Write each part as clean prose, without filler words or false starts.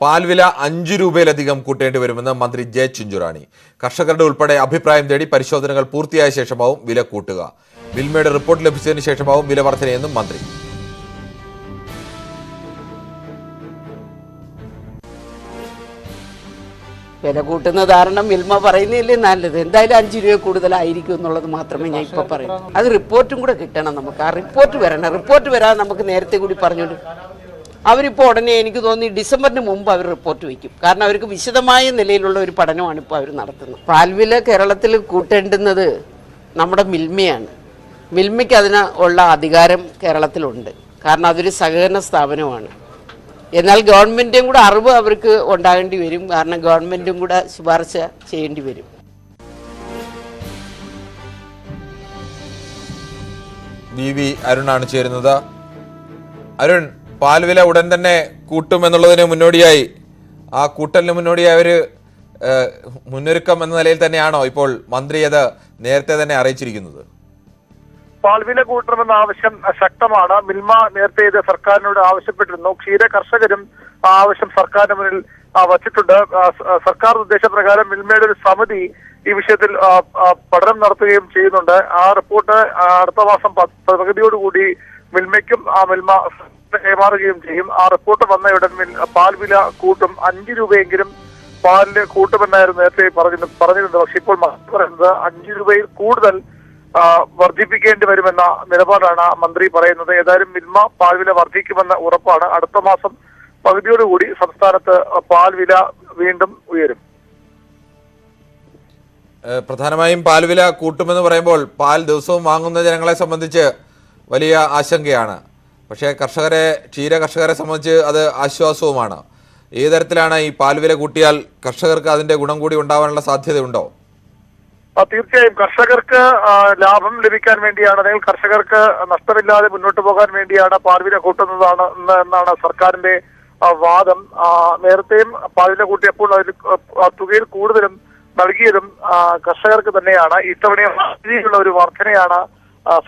പാൽവില 5 രൂപയിലധികം കൂട്ടേണ്ടി വരുമെന്ന് മന്ത്രി ജെ ചിഞ്ചുറാണി. കർഷകരുടെ ഉൾപ്പെടെ അഭിപ്രായം തേടി പരിശോധനകൾ പൂർത്തിയായ ശേഷമാവും വില കൂട്ടുക. മിൽമയുടെ റിപ്പോർട്ട് ലഭിച്ചതിന് ശേഷമാവും വില വർധനയെന്നും മന്ത്രി. വില കൂട്ടുന്ന ധാരണ മിൽമ പറയുന്നില്ലേ നല്ലത്. എന്തായാലും 5 രൂപ കൂടുതലായിരിക്കും എന്നുള്ളത് മാത്രമേ ഞാൻ ഇപ്പൊ പറയൂ. അത് റിപ്പോർട്ടും കൂടെ കിട്ടണം നമുക്ക്. ആ റിപ്പോർട്ട് വരണം. റിപ്പോർട്ട് വരാതെ നമുക്ക് നേരത്തെ കൂടി പറഞ്ഞോളൂ. അവരിപ്പോൾ ഉടനെ എനിക്ക് തോന്നി ഡിസംബറിന് മുമ്പ് അവർ റിപ്പോർട്ട് വയ്ക്കും. കാരണം അവർക്ക് വിശദമായ നിലയിലുള്ള ഒരു പഠനമാണ് ഇപ്പോൾ അവർ നടത്തുന്നത്. പാൽവില കേരളത്തിൽ കൂട്ടേണ്ടുന്നത് നമ്മുടെ മിൽമയാണ്. മിൽമയ്ക്ക് അതിന് ഉള്ള അധികാരം കേരളത്തിലുണ്ട്. കാരണം അതൊരു സഹകരണ സ്ഥാപനമാണ്. എന്നാൽ ഗവൺമെൻറ്റും കൂടെ അറിവ് അവർക്ക് ഉണ്ടാകേണ്ടി വരും. കാരണം ഗവൺമെൻറ്റും കൂടെ ശുപാർശ ചെയ്യേണ്ടി വരും. വി അരുണാണ് ചേരുന്നത്. അരുൺ, പാൽവില ഉടൻ തന്നെ കൂട്ടുമെന്നുള്ളതിന് മുന്നോടിയായി, ആ കൂട്ടലിന് മുന്നോടിയായി ഒരു മുന്നൊരുക്കം എന്ന നിലയിൽ തന്നെയാണോ ഇപ്പോൾ മന്ത്രി അത് നേരത്തെ തന്നെ അറിയിച്ചിരിക്കുന്നത്? പാൽവില കൂട്ടണമെന്ന ആവശ്യം ശക്തമാണ്. മിൽമ നേരത്തെ ഇത് സർക്കാരിനോട് ആവശ്യപ്പെട്ടിരുന്നു. ക്ഷീര കർഷകരും ആ ആവശ്യം സർക്കാരിന് മുന്നിൽ വച്ചിട്ടുണ്ട്. സർക്കാർ നിർദ്ദേശപ്രകാരം മിൽമയുടെ ഒരു സമിതി ഈ വിഷയത്തിൽ പഠനം നടത്തുകയും ചെയ്യുന്നുണ്ട്. ആ റിപ്പോർട്ട് അടുത്ത മാസം പകുതിയോടുകൂടി മിൽമയ്ക്കും മിൽമ കൈമാറുകയും ചെയ്യും. ആ റിപ്പോർട്ട് വന്നയുടൻ പാൽവില കൂട്ടും. 5 രൂപയെങ്കിലും പാലിന് കൂട്ടുമെന്നായിരുന്നു നേരത്തെ പറഞ്ഞിരുന്നത്. പക്ഷെ ഇപ്പോൾ പറയുന്നത് 5 രൂപയിൽ കൂടുതൽ വർദ്ധിപ്പിക്കേണ്ടി വരുമെന്ന നിലപാടാണ് മന്ത്രി പറയുന്നത്. ഏതായാലും മിൽമ പാൽവില വർദ്ധിക്കുമെന്ന ഉറപ്പാണ്. അടുത്ത മാസം പകുതിയോടുകൂടി സംസ്ഥാനത്ത് പാൽവില വീണ്ടും ഉയരും. പ്രധാനമായും പാൽവില കൂട്ടുമെന്ന് പറയുമ്പോൾ പാൽ ദിവസവും വാങ്ങുന്ന ജനങ്ങളെ സംബന്ധിച്ച് വലിയ ആശങ്കയാണ്. പക്ഷേ ക്ഷീര കർഷകരെ സംബന്ധിച്ച് അത് ആശ്വാസവുമാണ്. ഏത് തരത്തിലാണ് ഈ പാൽവില കൂട്ടിയാൽ കർഷകർക്ക് അതിന്റെ ഗുണം കൂടി ഉണ്ടാവാനുള്ള സാധ്യതയുണ്ടോ? തീർച്ചയായും കർഷകർക്ക് ലാഭം ലഭിക്കാൻ വേണ്ടിയാണ്, അല്ലെങ്കിൽ കർഷകർക്ക് നഷ്ടമില്ലാതെ മുന്നോട്ട് പോകാൻ വേണ്ടിയാണ് പാൽവില കൂട്ടുന്നതാണ് എന്നാണ് സർക്കാരിന്റെ വാദം. നേരത്തെയും പാൽവില കൂട്ടിയപ്പോൾ അതിൽ തുകയിൽ കൂടുതലും നൽകിയതും കർഷകർക്ക് തന്നെയാണ്. ഇത്തവണയുള്ള ഒരു വർധനയാണ്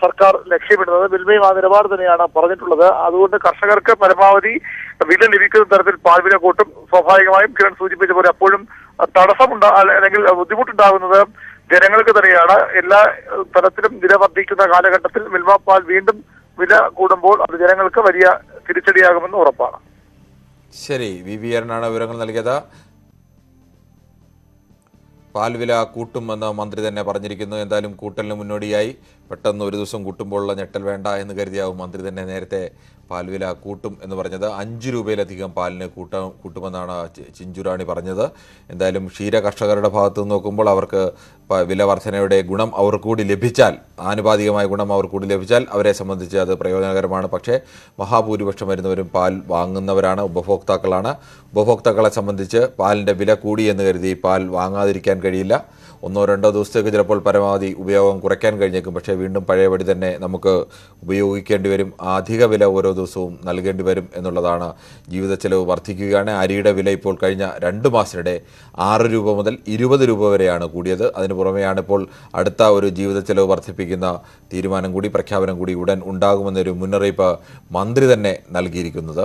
സർക്കാർ ലക്ഷ്യമിടുന്നത്. മിൽമയും ആ നിലപാട് തന്നെയാണ് പറഞ്ഞിട്ടുള്ളത്. അതുകൊണ്ട് കർഷകർക്ക് പരമാവധി വില ലഭിക്കുന്ന തരത്തിൽ പാൽവില കൂട്ടും. സ്വാഭാവികമായും കിരൺ സൂചിപ്പിച്ച പോലെ അപ്പോഴും അല്ലെങ്കിൽ ബുദ്ധിമുട്ടുണ്ടാകുന്നത് ജനങ്ങൾക്ക് തന്നെയാണ്. എല്ലാ തരത്തിലും വില വർദ്ധിക്കുന്ന കാലഘട്ടത്തിൽ മിൽമ പാൽ വീണ്ടും വില കൂടുമ്പോൾ അത് ജനങ്ങൾക്ക് വലിയ തിരിച്ചടിയാകുമെന്ന് ഉറപ്പാണ്. ശരി, വി അരുണാണ് വിവരങ്ങൾ നൽകിയത്. പാൽവില കൂട്ടുമെന്ന് മന്ത്രി തന്നെ പറഞ്ഞിരിക്കുന്നു. എന്തായാലും കൂട്ടലിന് മുന്നോടിയായി പെട്ടെന്ന് ഒരു ദിവസം കൂട്ടുമ്പോഴുള്ള ഞെട്ടൽ വേണ്ട എന്ന് കരുതിയാവും മന്ത്രി തന്നെ നേരത്തെ പാൽവില കൂട്ടും എന്ന് പറഞ്ഞത്. 5 രൂപയിലധികം പാലിന് കൂട്ടുമെന്നാണ് ചിഞ്ചുറാണി പറഞ്ഞത്. എന്തായാലും ക്ഷീര കർഷകരുടെ ഭാഗത്ത് നിന്ന് നോക്കുമ്പോൾ അവർക്ക് വില വർധനയുടെ ഗുണം അവർ കൂടി ലഭിച്ചാൽ, ആനുപാതികമായ ഗുണം അവർ കൂടി ലഭിച്ചാൽ അവരെ സംബന്ധിച്ച് അത് പ്രയോജനകരമാണ്. പക്ഷേ മഹാഭൂരിപക്ഷം വരുന്നവരും പാൽ വാങ്ങുന്നവരാണ്, ഉപഭോക്താക്കളാണ്. ഉപഭോക്താക്കളെ സംബന്ധിച്ച് പാലിൻ്റെ വില കൂടി എന്ന് കരുതി പാൽ വാങ്ങാതിരിക്കാൻ കഴിയില്ല. 1-2 ദിവസത്തേക്ക് ചിലപ്പോൾ പരമാവധി ഉപയോഗം കുറയ്ക്കാൻ കഴിഞ്ഞേക്കും. പക്ഷേ വീണ്ടും പഴയപടി തന്നെ നമുക്ക് ഉപയോഗിക്കേണ്ടി വരും. അധിക വില ഓരോ ദിവസവും നൽകേണ്ടി വരും എന്നുള്ളതാണ്. ജീവിത ചെലവ് വർദ്ധിക്കുകയാണ്. അരിയുടെ വില ഇപ്പോൾ കഴിഞ്ഞ 2 മാസത്തിനിടെ 6 രൂപ മുതൽ 20 രൂപ വരെയാണ് കൂടിയത്. അതിന് പുറമെയാണ് ഇപ്പോൾ അടുത്ത ഒരു ജീവിത ചെലവ് വർദ്ധിപ്പിക്കുന്ന തീരുമാനം കൂടി, പ്രഖ്യാപനം കൂടി ഉടൻ ഉണ്ടാകുമെന്നൊരു മുന്നറിയിപ്പ് മന്ത്രി തന്നെ നൽകിയിരിക്കുന്നത്.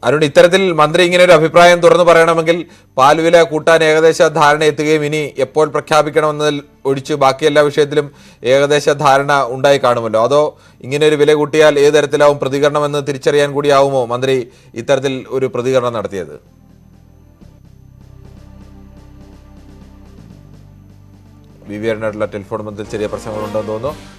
അരുൺ, ഇത്തരത്തിൽ മന്ത്രി ഇങ്ങനെ ഒരു അഭിപ്രായം തുറന്നു പറയണമെങ്കിൽ പാൽവില കൂട്ടാൻ ഏകദേശ ധാരണ എത്തുകയും ഇനി എപ്പോൾ പ്രഖ്യാപിക്കണമെന്നതിൽ ഒഴിച്ച് ബാക്കി എല്ലാ വിഷയത്തിലും ഏകദേശ ധാരണ ഉണ്ടായി കാണുമല്ലോ. അതോ ഇങ്ങനെ ഒരു വില കൂട്ടിയാൽ ഏത് തരത്തിലാവും പ്രതികരണം എന്ന് തിരിച്ചറിയാൻ കൂടിയാവുമോ മന്ത്രി ഇത്തരത്തിൽ ഒരു പ്രതികരണം നടത്തിയത്? വി അരുണായിട്ടുള്ള ടെലിഫോൺ ബന്ധത്തിൽ ചെറിയ പ്രശ്നങ്ങളുണ്ടെന്ന് തോന്നുന്നു.